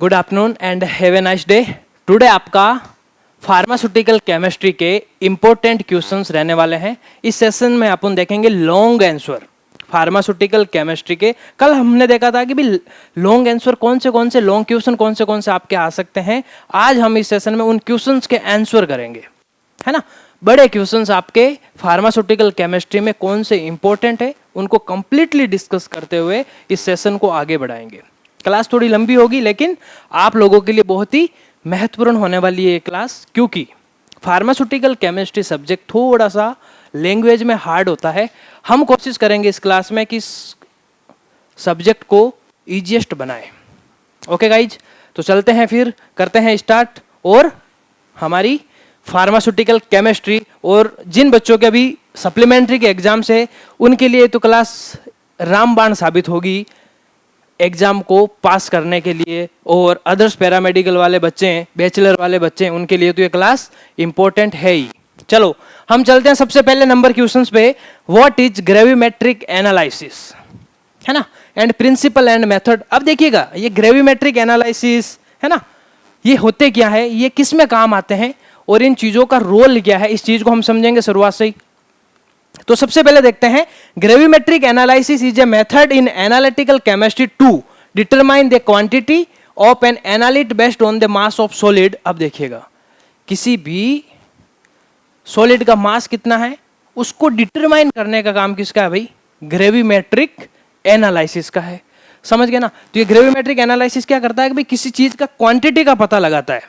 Good afternoon and have a nice day. Today आपका pharmaceutical chemistry के important questions रहने वाले हैं। इस सेशन में अपन देखेंगे लॉन्ग आंसर फार्मास्यूटिकल केमिस्ट्री के। कल हमने देखा था कि भी लॉन्ग आंसर कौन से लॉन्ग क्वेश्चन कौन से आपके आ सकते हैं। आज हम इस सेशन में उन क्वेश्चंस के आंसर करेंगे, है ना। बड़े क्वेश्चंस आपके फार्मास्यूटिकल केमिस्ट्री में कौन से इंपॉर्टेंट है उनको कंप्लीटली डिस्कस करते हुए इस सेशन को आगे बढ़ाएंगे। क्लास थोड़ी लंबी होगी लेकिन आप लोगों के लिए बहुत ही महत्वपूर्ण होने वाली है ये क्लास, क्योंकि फार्मास्यूटिकल केमिस्ट्री सब्जेक्ट थोड़ा सा लैंग्वेज में हार्ड होता है। हम कोशिश करेंगे इस क्लास में कि सब्जेक्ट को इजीएस्ट बनाएं। ओके गाइज, तो चलते हैं फिर करते हैं स्टार्ट। और हमारी फार्मास्यूटिकल केमिस्ट्री और जिन बच्चों के अभी सप्लीमेंट्री के एग्जाम्स है उनके लिए तो क्लास रामबाण साबित होगी एग्जाम को पास करने के लिए, और अदर्स पैरामेडिकल वाले बच्चे हैं, बैचलर वाले बच्चे हैं, उनके लिए तो ये क्लास इंपॉर्टेंट है ही। चलो हम चलते हैं सबसे पहले नंबर क्वेश्चंस पे। व्हाट इज ग्रेविमेट्रिक एनालिसिस, है ना, एंड प्रिंसिपल एंड मेथड। अब देखिएगा ये ग्रेविमेट्रिक एनालिसिस है ना, ये होते क्या है, ये किस में काम आते हैं और इन चीजों का रोल क्या है, इस चीज को हम समझेंगे शुरुआत से ही। तो सबसे पहले देखते हैं gravimetric analysis is a method in analytical chemistry to determine the quantity of an analyte based on the mass of solid. अब देखिएगा किसी भी सॉलिड का मास कितना है उसको डिटरमाइन करने का काम किसका है भाई, ग्रेविमेट्रिक एनालिसिस का है। समझ गए ना। तो ये ग्रेविमेट्रिक एनालिसिस क्या करता है कि भाई किसी चीज का क्वांटिटी का पता लगाता है।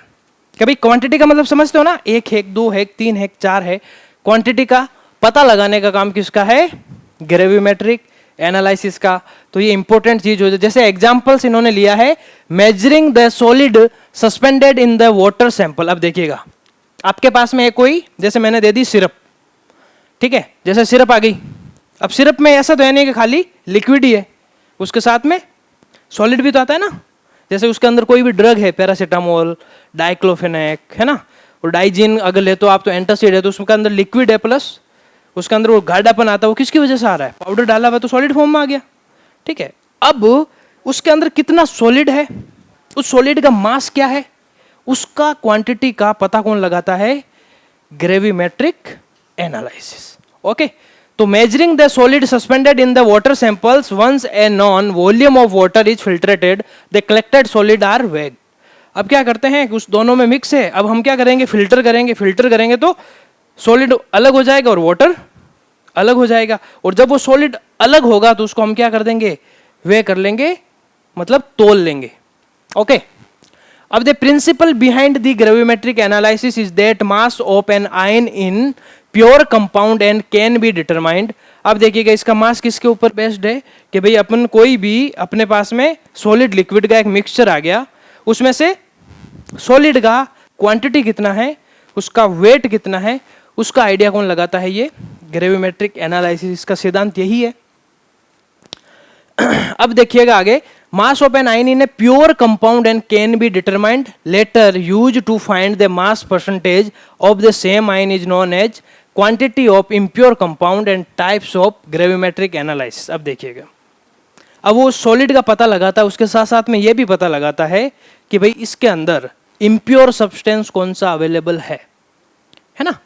कभी क्वांटिटी का मतलब समझते हो ना, 1 है, 2 है, 3 है, 4 है। क्वांटिटी का पता लगाने का काम किसका है, ग्रेविमेट्रिक एनालिसिस का। तो ये इंपॉर्टेंट चीज हो जाए। जैसे एग्जांपल्स इन्होंने लिया है, measuring the solid suspended in the water sample. अब देखिएगा आपके पास में एक कोई, जैसे मैंने दे दी सिरप, ठीक है, जैसे सिरप आ गई। अब सिरप में ऐसा तो है नहीं कि खाली लिक्विड ही है, उसके साथ में सॉलिड भी तो आता है ना। जैसे उसके अंदर कोई भी ड्रग है, पैरासीटामोल, डाइक्लोफेनेक, है ना, और डाइजिन अगर ले तो आप, तो एंटासिड है, तो उसके अंदर लिक्विड है प्लस उसके अंदर वो गाढ़ापन आता है। वो किसकी वजह से आ रहा है, पाउडर डाला हुआ तो सॉलिड फॉर्म में आ गया, ठीक है। अब उसके अंदर कितना सॉलिड है, उस सॉलिड का मास क्या है, उसका क्वांटिटी का पता कौन लगाता है, ग्रेविमेट्रिक एनालिसिस। ओके, तो measuring the solid suspended in the water samples once a known volume of water is filtrated the collected solid are weighed. अब क्या करते हैं, उस दोनों में मिक्स है, अब हम क्या करेंगे, फिल्टर करेंगे तो सॉलिड अलग हो जाएगा और वाटर अलग हो जाएगा। और जब वो सॉलिड अलग होगा तो उसको हम क्या कर देंगे, वे कर लेंगे, मतलब तोल लेंगे। ओके, अब the principle behind the gravimetric analysis is that mass of an ion in pure compound and can be determined. अब देखिएगा इसका मास किसके ऊपर बेस्ड है कि भाई अपन कोई भी अपने पास में सॉलिड लिक्विड का एक मिक्सचर आ गया, उसमें से सॉलिड का क्वांटिटी कितना है, उसका वेट कितना है, उसका आइडिया कौन लगाता है, ये ग्रेविमेट्रिक एनालिसिस का सिद्धांत यही है। अब देखिएगा आगे, mass of an ion in a pure compound and can be determined later use to find the mass percentage of the same ion is known as quantity of impure compound and types of gravimetric analysis. अब देखिएगा, अब वो solid का पता लगाता है, उसके साथ साथ में ये भी पता लगाता है कि भाई इसके अंदर इम्प्योर सब्सटेंस कौन सा अवेलेबल है ना,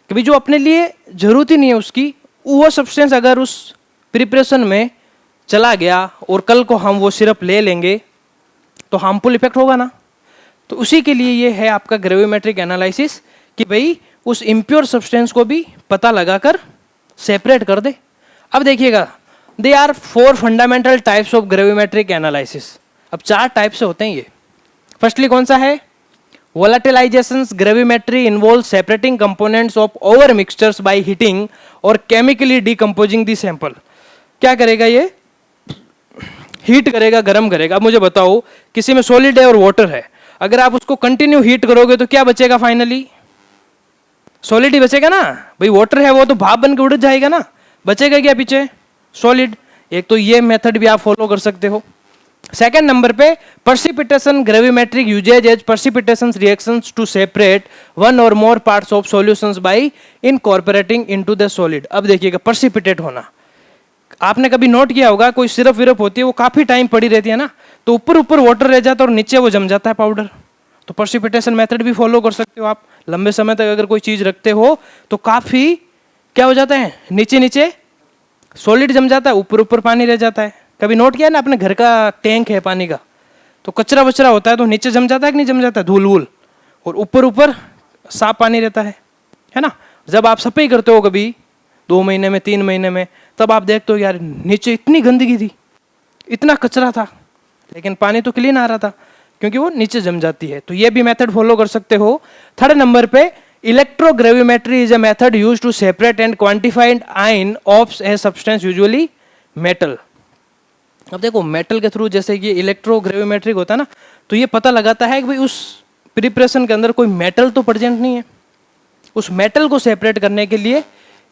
कि भाई जो अपने लिए जरूरत ही नहीं है उसकी, वो सब्सटेंस अगर उस प्रिपरेशन में चला गया और कल को हम वो सिरप ले लेंगे तो हार्मफुल इफेक्ट होगा ना। तो उसी के लिए ये है आपका ग्रेविमेट्रिक एनालिसिस कि भाई उस इम्प्योर सब्सटेंस को भी पता लगाकर सेपरेट कर दे। अब देखिएगा, they are 4 fundamental types of gravimetric analysis. अब 4 टाइप से होते हैं ये। फर्स्टली कौन सा है, Volatilizations gravimetry involves separating components of over mixtures by heating or chemically decomposing the sample। क्या करेगा ये, हीट करेगा, गर्म करेगा। अब मुझे बताओ, किसी में सॉलिड है और वाटर है, अगर आप उसको कंटिन्यू हीट करोगे तो क्या बचेगा, फाइनली सॉलिड ही बचेगा ना भाई। वाटर है वो तो भाप बन के उड़ जाएगा ना, बचेगा क्या पीछे, सॉलिड। एक तो ये मेथड भी आप फॉलो कर सकते हो। सेकेंड नंबर पे precipitation gravimetric usage as precipitation reactions to separate one or more parts of solutions by incorporating into the solid। अब देखिएगा precipitate होना, आपने कभी नोट किया होगा कोई सिरप विरप होती है वो काफी टाइम पड़ी रहती है ना, तो ऊपर ऊपर वाटर रह जाता है और नीचे वो जम जाता है पाउडर। तो प्रेसिपिटेशन मेथड भी फॉलो कर सकते हो आप। लंबे समय तक अगर कोई चीज रखते हो तो काफी क्या हो जाता है, नीचे नीचे सॉलिड जम जाता है, ऊपर ऊपर पानी रह जाता है। कभी नोट किया ना, अपने घर का टैंक है पानी का, तो कचरा वचरा होता है तो नीचे जम जाता है कि नहीं जम जाता है, धूल वूल, और ऊपर ऊपर साफ पानी रहता है ना। जब आप सफाई करते हो कभी 2 महीने में 3 महीने में, तब आप देखते हो यार नीचे इतनी गंदगी थी, इतना कचरा था, लेकिन पानी तो क्लीन आ रहा था क्योंकि वो नीचे जम जाती है। तो ये भी मेथड फॉलो कर सकते हो। थर्ड नंबर पे, electrogravimetry is a method used to separate and quantified ion of a substance usually metal. अब देखो मेटल के थ्रू जैसे कि इलेक्ट्रोग्रेविमेट्रिक होता है ना, तो ये पता लगाता है कि भाई उस प्रिपरेशन के अंदर कोई मेटल तो प्रेजेंट नहीं है। उस मेटल को सेपरेट करने के लिए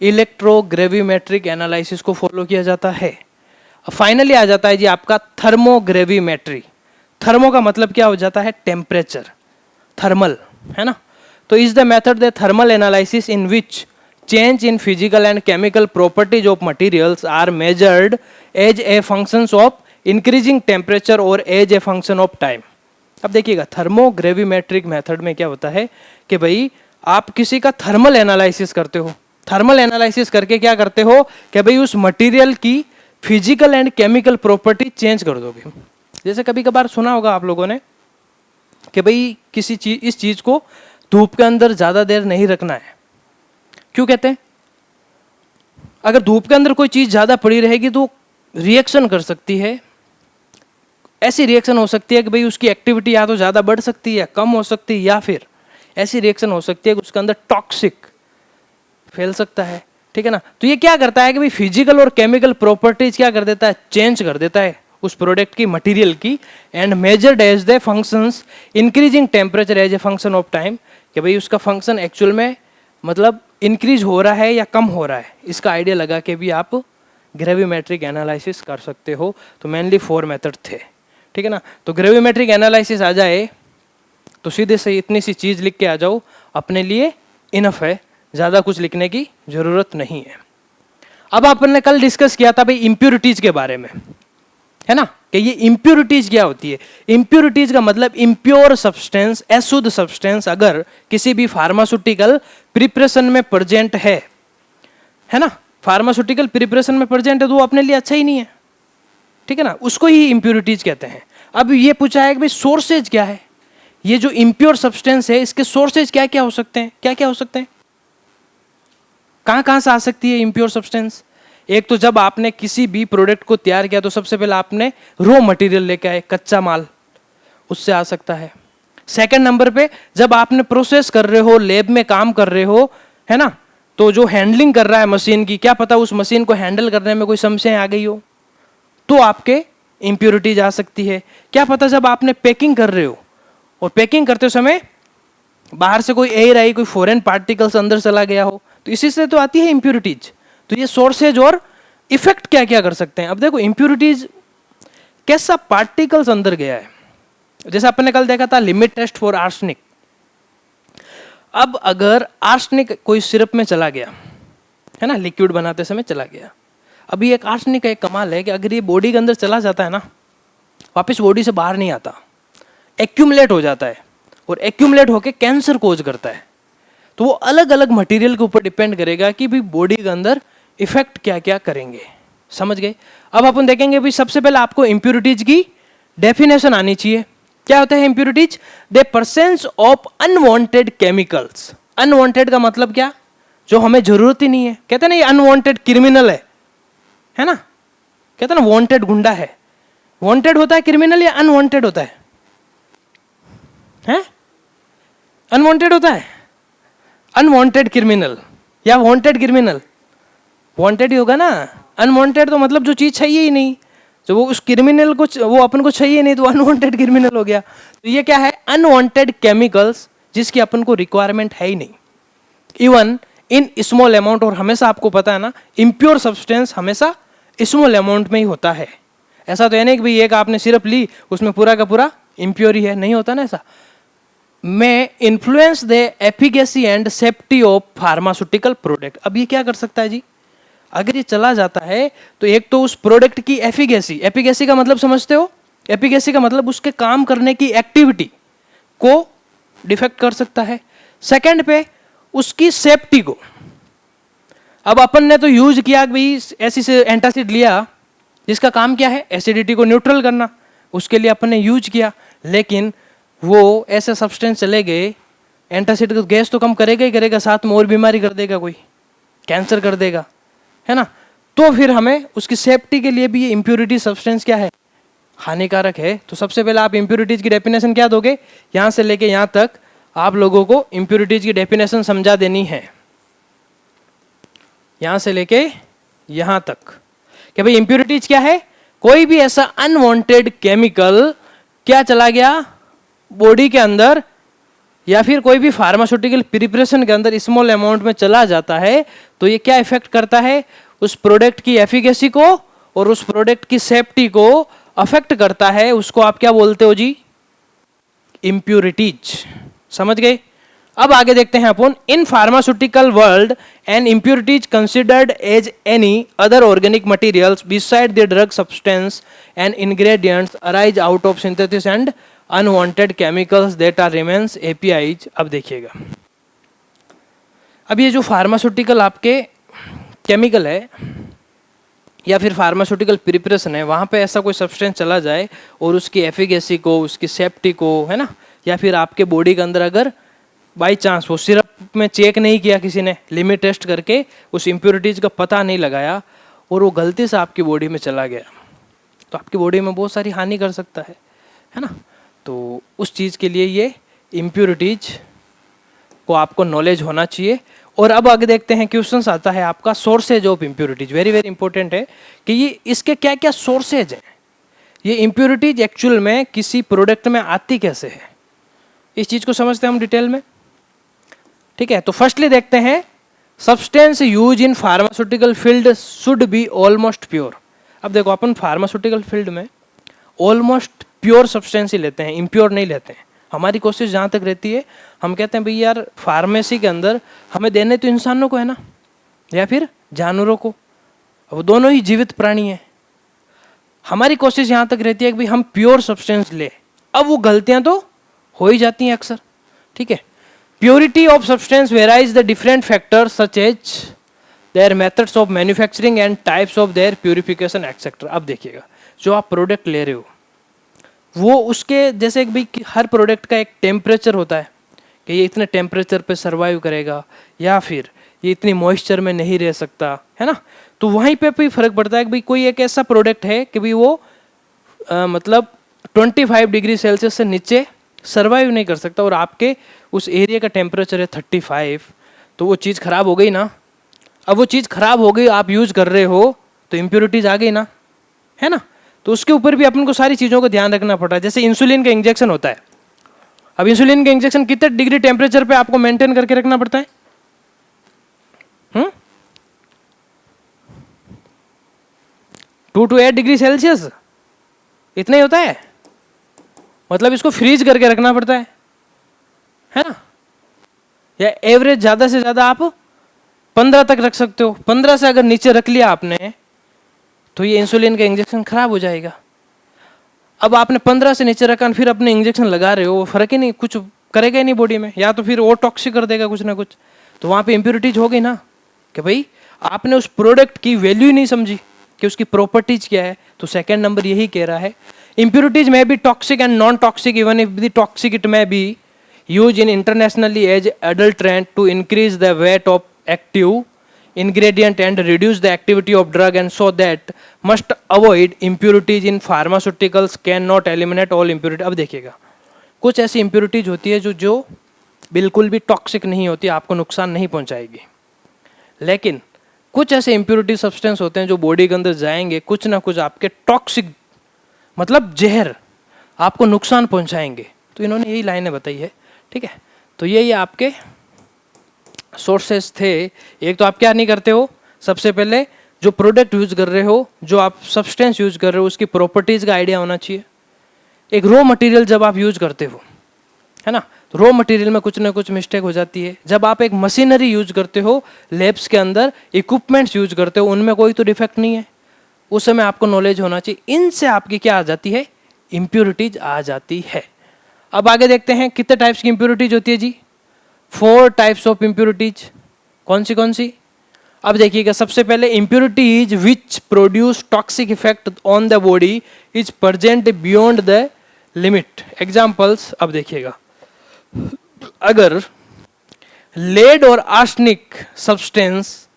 इलेक्ट्रोग्रेविमेट्रिक एनालिसिस को फॉलो किया जाता है। फाइनली आ जाता है जी आपका थर्मोग्रेविमेट्री। थर्मो का मतलब क्या हो जाता है, टेम्परेचर, थर्मल, है ना। तो is the method the thermal analysis in which change in physical and chemical properties of materials are measured as a functions of increasing temperature or as a function of time। अब देखिएगा थर्मोग्रेविमेट्रिक method में क्या होता है कि भाई आप किसी का थर्मल एनालिसिस करते हो। थर्मल एनालिसिस करके क्या करते हो कि भाई उस मटेरियल की physical and chemical property change कर दोगे। जैसे कभी कभार सुना होगा आप लोगों ने कि भाई किसी चीज, इस चीज को धूप के अंदर ज्यादा देर नहीं रखना है। क्यों कहते हैं, अगर धूप के अंदर कोई चीज ज्यादा पड़ी रहेगी तो रिएक्शन कर सकती है। ऐसी रिएक्शन हो सकती है कि भाई उसकी एक्टिविटी या तो ज्यादा बढ़ सकती है, कम हो सकती है, या फिर ऐसी रिएक्शन हो सकती है कि उसके अंदर टॉक्सिक फैल सकता है, ठीक है ना। तो ये क्या करता है कि भाई फिजिकल और केमिकल प्रॉपर्टीज क्या कर देता है, चेंज कर देता है उस प्रोडक्ट की, मटेरियल की, and measured as the functions increasing temperature as a function of time, कि भाई उसका फंक्शन एक्चुअल में मतलब इंक्रीज हो रहा है या कम हो रहा है, इसका आइडिया लगा के भी आप ग्रेविमेट्रिक एनालिसिस कर सकते हो। तो मेनली 4 मेथड थे, ठीक है ना। तो ग्रेविमेट्रिक एनालिसिस आ जाए तो सीधे से इतनी सी चीज लिख के आ जाओ, अपने लिए इनफ है, ज़्यादा कुछ लिखने की जरूरत नहीं है। अब आपने कल डिस्कस किया था भाई इम्प्योरिटीज के बारे में, है ना, कि ये इम्प्योरिटीज क्या होती है। इम्प्योरिटीज का मतलब इम्प्योर सब्सटेंस, अशुद्ध सब्सटेंस अगर किसी भी फार्मास्यूटिकल प्रिपरेशन में प्रेजेंट है ना, फार्मास्यूटिकल प्रिपरेशन में प्रेजेंट है तो वो अपने लिए अच्छा ही नहीं है, ठीक है ना, उसको ही इम्प्योरिटीज कहते हैं। अब ये पूछा है कि भाई सोर्सेज क्या है, ये जो इम्प्योर सब्सटेंस है इसके सोर्सेज क्या क्या हो सकते हैं, क्या क्या हो सकते हैं, कहां कहां से आ सकती है इम्प्योर सब्सटेंस। एक तो जब आपने किसी भी प्रोडक्ट को तैयार किया तो सबसे पहले आपने रॉ मटेरियल लेके आए, कच्चा माल, उससे आ सकता है। सेकंड नंबर पे जब आपने प्रोसेस कर रहे हो, लैब में काम कर रहे हो, है ना, तो जो हैंडलिंग कर रहा है मशीन की, क्या पता उस मशीन को हैंडल करने में कोई समस्या आ गई हो तो आपके इम्प्योरिटीज आ सकती है। क्या पता जब आपने पैकिंग कर रहे हो और पैकिंग करते समय बाहर से कोई एयर आई, कोई फॉरेन पार्टिकल्स अंदर चला गया हो, तो इसी से तो आती है इम्प्योरिटीज। तो ये सोर्सेज और इफेक्ट क्या क्या कर सकते हैं। अब देखो इम्प्योरिटीज कैसा पार्टिकल्स अंदर गया है, जैसे अपन ने कल देखा था लिमिट टेस्ट फॉर आर्सेनिक। अब अगर आर्सेनिक कोई सिरप में चला गया, है ना, लिक्विड बनाते समय चला गया, अभी एक आर्सेनिक का एक कमाल है कि अगर ये बॉडी के अंदर चला जाता है ना, वापस बॉडी से बाहर नहीं आता, एक्यूमुलेट हो जाता है, और एक्यूमुलेट होकर कैंसर कोज करता है। तो वो अलग अलग मटेरियल के ऊपर डिपेंड करेगा कि भाई बॉडी के अंदर इफेक्ट क्या क्या करेंगे, समझ गए। अब अपन देखेंगे भाई सबसे पहले आपको इम्प्योरिटीज की डेफिनेशन आनी चाहिए। क्या होता है impurities, the presence of unwanted chemicals. Unwanted का मतलब क्या, जो हमें जरूरत ही नहीं है। कहते हैं ना ये अनवांटेड क्रिमिनल है ना, कहते हैं ना वांटेड गुंडा है। वांटेड होता है क्रिमिनल या अनवांटेड होता है? अनवांटेड होता है, अनवांटेड क्रिमिनल या वांटेड क्रिमिनल। वांटेड ही होगा ना, अनवांटेड तो मतलब जो चीज चाहिए ही नहीं, जो वो उस क्रिमिनल को, वो अपन को चाहिए नहीं, तो अनवांटेड क्रिमिनल हो गया। तो ये क्या है, अनवांटेड केमिकल्स जिसकी अपन को रिक्वायरमेंट है ही नहीं, इवन इन स्मॉल अमाउंट। और हमेशा आपको पता है ना, इम्प्योर सब्सटेंस हमेशा स्मॉल अमाउंट में ही होता है। ऐसा तो है नहीं कि भाई एक आपने सिरप ली उसमें पूरा का पूरा इम्प्योर ही है, नहीं होता ना ऐसा। में influence the efficacy and safety of pharmaceutical product. अब ये क्या कर सकता है जी, अगर ये चला जाता है तो एक तो उस प्रोडक्ट की एफिकेसी, एफिकेसी का मतलब समझते हो, एफिकेसी का मतलब उसके काम करने की एक्टिविटी को डिफेक्ट कर सकता है। सेकंड पे उसकी सेफ्टी को, अब अपन ने तो यूज किया भाई ऐसी से एंटासिड लिया जिसका काम क्या है, एसिडिटी को न्यूट्रल करना, उसके लिए अपन ने यूज किया, लेकिन वो ऐसे सब्सटेंस चले गए, एंटासिड को गैस तो कम करेगा ही करेगा, साथ में और बीमारी कर देगा, कोई कैंसर कर देगा, है ना। तो फिर हमें उसकी सेफ्टी के लिए भी ये इम्प्योरिटी सब्सटेंस क्या है, हानिकारक है। तो सबसे पहले आप इम्प्योरिटीज की डेफिनेशन क्या दोगे, यहाँ से लेके यहाँ तक आप लोगों को इम्प्योरिटीज की डेफिनेशन समझा देनी है, यहाँ से लेके यहाँ तक कि भाई इम्प्योरिटीज क्या है, कोई भी ऐसा अनवांटेड केमिकल क्या चला गया बॉडी के अंदर या फिर कोई भी फार्मास्यूटिकल प्रिपरेशन के अंदर स्मॉल अमाउंट में चला जाता है तो ये क्या इफेक्ट करता है, उस प्रोडक्ट की एफिकेसी को और उस प्रोडक्ट की सेफ्टी को अफेक्ट करता है। उसको आप क्या बोलते हो जी, इम्प्योरिटीज। समझ गए। अब आगे देखते हैं अपन, in pharmaceutical world and impurities considered as any other organic materials beside the drug substance and ingredients arise out of synthesis and unwanted chemicals that are remains APIs. अब देखिएगा, अब ये जो फार्मास्यूटिकल आपके केमिकल है या फिर फार्मास्यूटिकल प्रिपरेशन है, वहाँ पे ऐसा कोई सब्सटेंस चला जाए और उसकी एफिकेसी को, उसकी सेफ्टी को, है ना, या फिर आपके बॉडी के अंदर अगर बाई चांस वो सिरप में चेक नहीं किया किसी ने, लिमिट टेस्ट करके उस इम्प्योरिटीज का पता नहीं लगाया और वो गलती से आपकी बॉडी में चला गया तो आपकी बॉडी में बहुत सारी हानि कर सकता है ना। तो उस चीज़ के लिए ये इम्प्योरिटीज को आपको नॉलेज होना चाहिए। और अब आगे देखते हैं, क्वेश्चंस आता है आपका sources of impurities, very very important है कि ये इसके क्या क्या सोर्सेज हैं, ये इम्प्योरिटीज एक्चुअल में किसी प्रोडक्ट में आती कैसे है, इस चीज़ को समझते हैं हम डिटेल में। ठीक है, तो फर्स्टली देखते हैं, substance use in pharmaceutical field should be almost pure. अब देखो अपन फार्मास्यूटिकल फील्ड में ऑलमोस्ट प्योर सब्सटेंस ही लेते हैं, इम्प्योर नहीं लेते हैं। हमारी कोशिश जहाँ तक रहती है, हम कहते हैं भाई यार फार्मेसी के अंदर हमें देने तो इंसानों को है ना, या फिर जानवरों को, वो दोनों ही जीवित प्राणी हैं। हमारी कोशिश यहाँ तक रहती है कि भाई हम प्योर सब्सटेंस ले। अब वो गलतियाँ तो हो ही जाती हैं अक्सर। ठीक है, purity of substance varies the different factors such as their methods of manufacturing and types of their purification etcetera. अब देखिएगा, जो आप प्रोडक्ट ले रहे हो वो उसके जैसे भाई हर प्रोडक्ट का एक टेम्परेचर होता है कि ये इतने टेम्परेचर पे सर्वाइव करेगा या फिर ये इतनी मॉइस्चर में नहीं रह सकता, है ना। तो वहीं पे भी फर्क पड़ता है कि भाई कोई एक ऐसा प्रोडक्ट है कि भाई वो मतलब 25 डिग्री सेल्सियस से नीचे सर्वाइव नहीं कर सकता और आपके उस एरिया का टेम्परेचर है 35, तो वो चीज़ ख़राब हो गई ना। अब वो चीज़ ख़राब हो गई, आप यूज़ कर रहे हो तो इम्प्योरिटीज आ गई ना, है ना। तो उसके ऊपर भी अपन को सारी चीज़ों का ध्यान रखना पड़ता है। जैसे इंसुलिन का इंजेक्शन होता है, अब इंसुलिन का इंजेक्शन कितने डिग्री टेम्परेचर पे आपको मेंटेन करके रखना पड़ता है, 2 to 8 डिग्री सेल्सियस, इतना ही होता है। मतलब इसको फ्रीज करके रखना पड़ता है ना। या एवरेज ज़्यादा से ज़्यादा आप 15 तक रख सकते हो। 15 से अगर नीचे रख लिया आपने तो ये इंसुलिन का इंजेक्शन खराब हो जाएगा। अब आपने 15 से नीचे रखा फिर अपने इंजेक्शन लगा रहे हो, वो फर्क ही नहीं, कुछ करेगा ही नहीं बॉडी में, या तो फिर और टॉक्सिक कर देगा कुछ ना कुछ। तो वहाँ पे इम्प्योरिटीज हो गई ना कि भाई आपने उस प्रोडक्ट की वैल्यू ही नहीं समझी कि उसकी प्रॉपर्टीज क्या है। तो सेकेंड नंबर यही कह रहा है, impurities may be toxic and non toxic, even if the toxic it may be use in internationally as adulterant to increase the weight of active ingredient and reduce the activity of drug, and so that must avoid impurities in pharmaceuticals cannot eliminate all impurity। अब देखिएगा, कुछ ऐसी impurities होती है जो बिल्कुल भी toxic नहीं होती, आपको नुकसान नहीं पहुंचाएगी, लेकिन कुछ ऐसे impurity सब्सटेंस होते हैं जो बॉडी के अंदर जाएंगे, कुछ ना कुछ आपके टॉक्सिक मतलब जहर आपको नुकसान पहुंचाएंगे। तो इन्होंने यही लाइनें बताई है। ठीक है, तो यही आपके सोर्सेस थे। एक तो आप क्या नहीं करते हो, सबसे पहले जो प्रोडक्ट यूज कर रहे हो, जो आप सब्सटेंस यूज कर रहे हो, उसकी प्रॉपर्टीज का आइडिया होना चाहिए। एक रॉ मटेरियल जब आप यूज करते हो, है ना, रॉ मटेरियल में कुछ ना कुछ मिस्टेक हो जाती है। जब आप एक मशीनरी यूज करते हो, लैब्स के अंदर इक्विपमेंट्स यूज करते हो, उनमें कोई तो डिफेक्ट नहीं है, उस समय आपको नॉलेज होना चाहिए। इनसे आपकी क्या आ जाती है, इम्प्योरिटीज आ जाती है। अब आगे देखते हैं कितने टाइप्स की इम्प्योरिटीज होती है जी। 4 टाइप्स ऑफ इम्प्योरिटीज। कौन सी? अब देखिएगा, सबसे पहले impurities which produce toxic effect on the body is present beyond the limit. Examples अब देखिएगा, अगर लेड और आर्सेनिक सब्सटेंस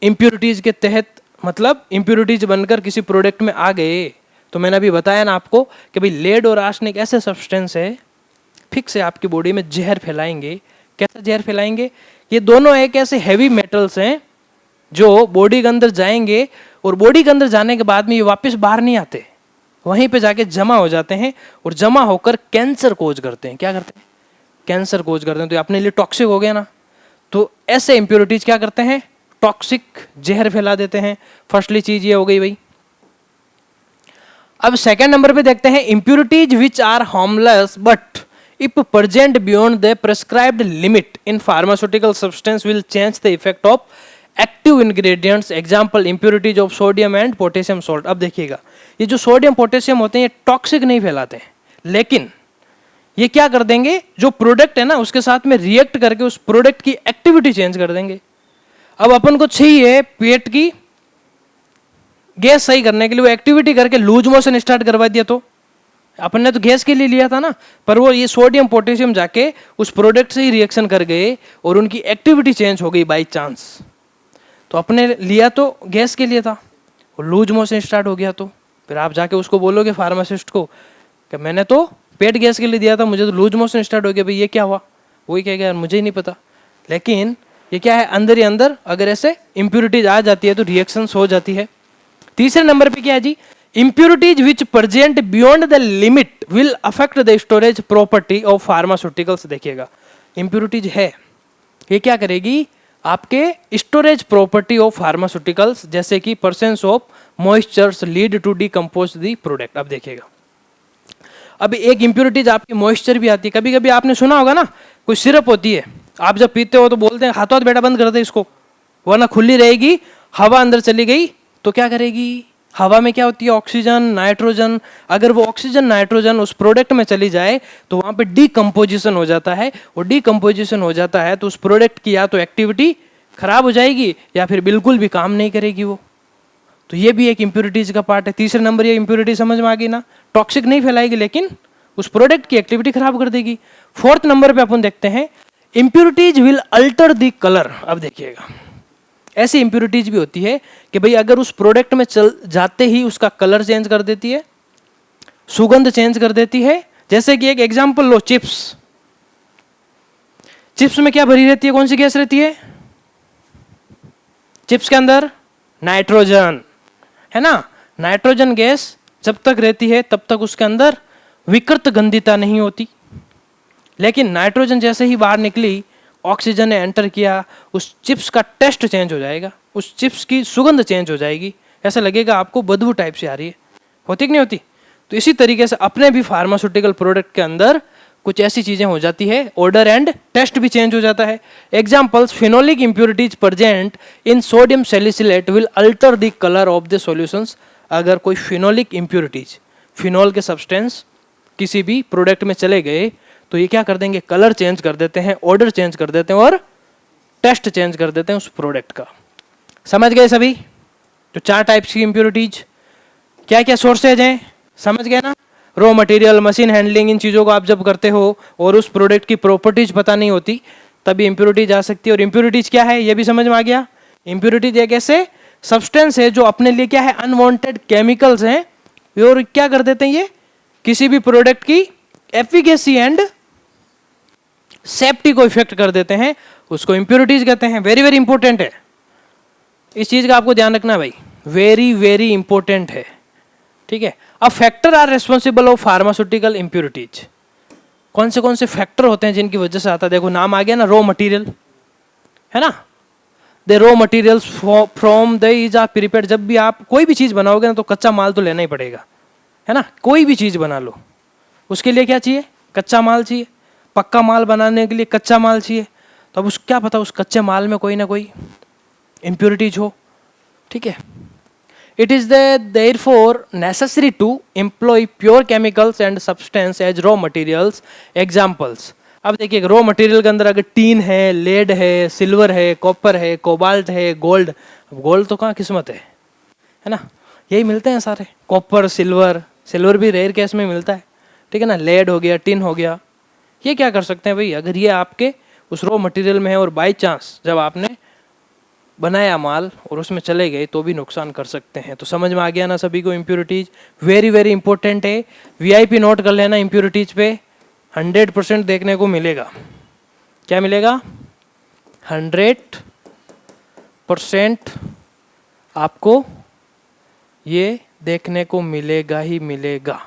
इम्प्योरिटीज के तहत, मतलब इम्प्योरिटीज बनकर किसी प्रोडक्ट में आ गए, तो मैंने अभी बताया ना आपको कि भाई लेड और आर्सेनिक ऐसे सब्सटेंस है, फिक्स है, आपकी बॉडी में जहर फैलाएंगे। कैसा जहर फैलाएंगे? ये दोनों एक ऐसे हैवी मेटल्स हैं जो बॉडी के अंदर जाएंगे, और बॉडी के अंदर जाने के बाद में ये वापस बाहर नहीं आते, वहीं पे जाके जमा हो जाते हैं, और जमा होकर कैंसर कोज करते हैं। क्या करते हैं? कैंसर कोज करते हैं। तो अपने लिए टॉक्सिक हो गया ना। तो ऐसे इम्प्योरिटीज क्या करते हैं, टॉक्सिक जहर फैला देते हैं। फर्स्टली चीज ये हो गई भाई। अब सेकंड नंबर पे देखते हैं, impurities which are harmless but if present beyond the prescribed limit in pharmaceutical substance will change the effect of active ingredients. Example impurities of sodium and potassium salt. अब देखिएगा, ये जो सोडियम पोटेशियम होते हैं ये टॉक्सिक नहीं फैलाते हैं, लेकिन ये क्या कर देंगे, जो प्रोडक्ट है ना उसके साथ में रिएक्ट करके उस प्रोडक्ट की एक्टिविटी चेंज कर देंगे। अब अपन को चाहिए पेट की गैस सही करने के लिए, वो एक्टिविटी करके लूज मोशन स्टार्ट करवा दिया, तो अपन ने तो गैस के लिए लिया था ना, पर वो ये सोडियम पोटेशियम जाके उस प्रोडक्ट से ही रिएक्शन कर गए और उनकी एक्टिविटी चेंज हो गई बाई चांस। तो अपने लिया तो गैस के लिए था, और लूज मोशन स्टार्ट हो गया, तो फिर आप जाके उसको बोलोगे फार्मासिस्ट को कि मैंने तो पेट गैस के लिए दिया था, मुझे तो लूज मोशन स्टार्ट हो गया, भाई ये क्या हुआ? वही कहेगा यार मुझे ही नहीं पता। लेकिन ये क्या है, अंदर ही अंदर अगर ऐसे इम्प्योरिटीज आ जाती है तो रिएक्शंस हो जाती है। तीसरे नंबर पे क्या है जी, impurities which present beyond the limit will affect the storage property of pharmaceuticals. देखिएगा, इम्प्योरिटीज है, ये क्या करेगी, आपके स्टोरेज प्रॉपर्टी ऑफ फार्मास्यूटिकल्स, जैसे कि presence of moistures lead to decompose the product. अब देखिएगा, अब एक इम्प्योरिटीज आपकी मॉइस्चर भी आती है। कभी कभी आपने सुना होगा ना, कोई सिरप होती है, आप जब पीते हो तो बोलते हैं हाथों हाथ बेटा बंद कर दे इसको, वरना खुली रहेगी, हवा अंदर चली गई तो क्या करेगी, हवा में क्या होती है, ऑक्सीजन नाइट्रोजन, अगर वो ऑक्सीजन नाइट्रोजन उस प्रोडक्ट में चली जाए तो वहां पे डीकम्पोजिशन हो जाता है, और डीकम्पोजिशन हो जाता है तो उस प्रोडक्ट की या तो एक्टिविटी खराब हो जाएगी या फिर बिल्कुल भी काम नहीं करेगी वो। तो ये भी एक इम्प्योरिटीज का पार्ट है। तीसरे नंबर ये इम्प्योरिटी समझ में आ गई ना, टॉक्सिक नहीं फैलाएगी लेकिन उस प्रोडक्ट की एक्टिविटी खराब कर देगी। फोर्थ नंबर पे अपन देखते हैं, impurities will alter the colour. अब देखिएगा, ऐसी इम्प्योरिटीज भी होती है कि भाई अगर उस प्रोडक्ट में चल जाते ही उसका कलर चेंज कर देती है, सुगंध चेंज कर देती है। जैसे कि एक एग्जांपल लो, चिप्स। चिप्स में क्या भरी रहती है, कौन सी गैस रहती है चिप्स के अंदर? नाइट्रोजन, है ना। नाइट्रोजन गैस जब तक रहती है तब तक उसके अंदर विकृत गंधिता नहीं होती, लेकिन नाइट्रोजन जैसे ही बाहर निकली, ऑक्सीजन ने एंटर किया, उस चिप्स का टेस्ट चेंज हो जाएगा, उस चिप्स की सुगंध चेंज हो जाएगी, ऐसा लगेगा आपको बदबू टाइप से आ रही है, होती कि नहीं होती। तो इसी तरीके से अपने भी फार्मास्यूटिकल प्रोडक्ट के अंदर कुछ ऐसी चीजें हो जाती है, ऑर्डर एंड टेस्ट भी चेंज हो जाता है। Examples, phenolic impurities present in sodium salicylate will alter the colour of the solutions. अगर कोई फिनोलिक इंप्योरिटीज, फिनोल के सब्सटेंस किसी भी प्रोडक्ट में चले गए तो ये क्या कर देंगे, कलर चेंज कर देते हैं, ऑर्डर चेंज कर देते हैं और टेस्ट चेंज कर देते हैं उस प्रोडक्ट का। समझ गए सभी? तो 4 टाइप्स की इंप्योरिटीज, क्या क्या सोर्सेज हैं, समझ गए ना। रॉ मटेरियल, मशीन हैंडलिंग, इन चीज़ों को आप जब करते हो और उस प्रोडक्ट की प्रॉपर्टीज पता नहीं होती तभी इंप्योरिटीज आ सकती है। और इंप्योरिटीज क्या है ये भी समझ में आ गया। इंप्योरिटीज एक ऐसे सब्सटेंस है जो अपने लिए क्या है, अनवांटेड केमिकल्स हैं, और क्या कर देते हैं, ये किसी भी प्रोडक्ट की एफिकेसी एंड सेफ्टी को इफेक्ट कर देते हैं, उसको इंप्योरिटीज कहते हैं। वेरी वेरी इंपॉर्टेंट है, इस चीज का आपको ध्यान रखना भाई, वेरी वेरी इंपॉर्टेंट है, ठीक है। अब factor are responsible of pharmaceutical impurities. कौन से फैक्टर होते हैं जिनकी वजह से आता है, देखो नाम आ गया ना, रॉ मटेरियल, है ना। The raw materials from the is are prepared. जब भी आप कोई भी चीज बनाओगे ना तो कच्चा माल तो लेना ही पड़ेगा, है ना। कोई भी चीज बना लो उसके लिए क्या चाहिए, कच्चा माल चाहिए। पक्का माल बनाने के लिए कच्चा माल चाहिए, तो अब उस क्या पता उस कच्चे माल में कोई ना कोई इम्प्योरिटीज हो, ठीक है। It is therefore necessary to employ pure chemicals and substance as raw materials. Examples, अब देखिए रॉ मटेरियल के अंदर अगर टीन है, लेड है, सिल्वर है, कॉपर है, कोबाल्ट है, गोल्ड, अब गोल्ड तो कहाँ किस्मत है ना, यही मिलते हैं सारे, कॉपर, सिल्वर, सिल्वर भी रेयर केस में मिलता है, ठीक है ना, लेड हो गया, टिन हो गया। ये क्या कर सकते हैं भाई, अगर ये आपके उस रॉ मटेरियल में है और बाई चांस जब आपने बनाया माल और उसमें चले गए तो भी नुकसान कर सकते हैं। तो समझ में आ गया ना सभी को, इम्प्योरिटीज वेरी वेरी इंपॉर्टेंट है, वीआईपी नोट कर लेना, इम्प्योरिटीज पे 100% देखने को मिलेगा। क्या मिलेगा? 100% आपको ये देखने को मिलेगा ही मिलेगा।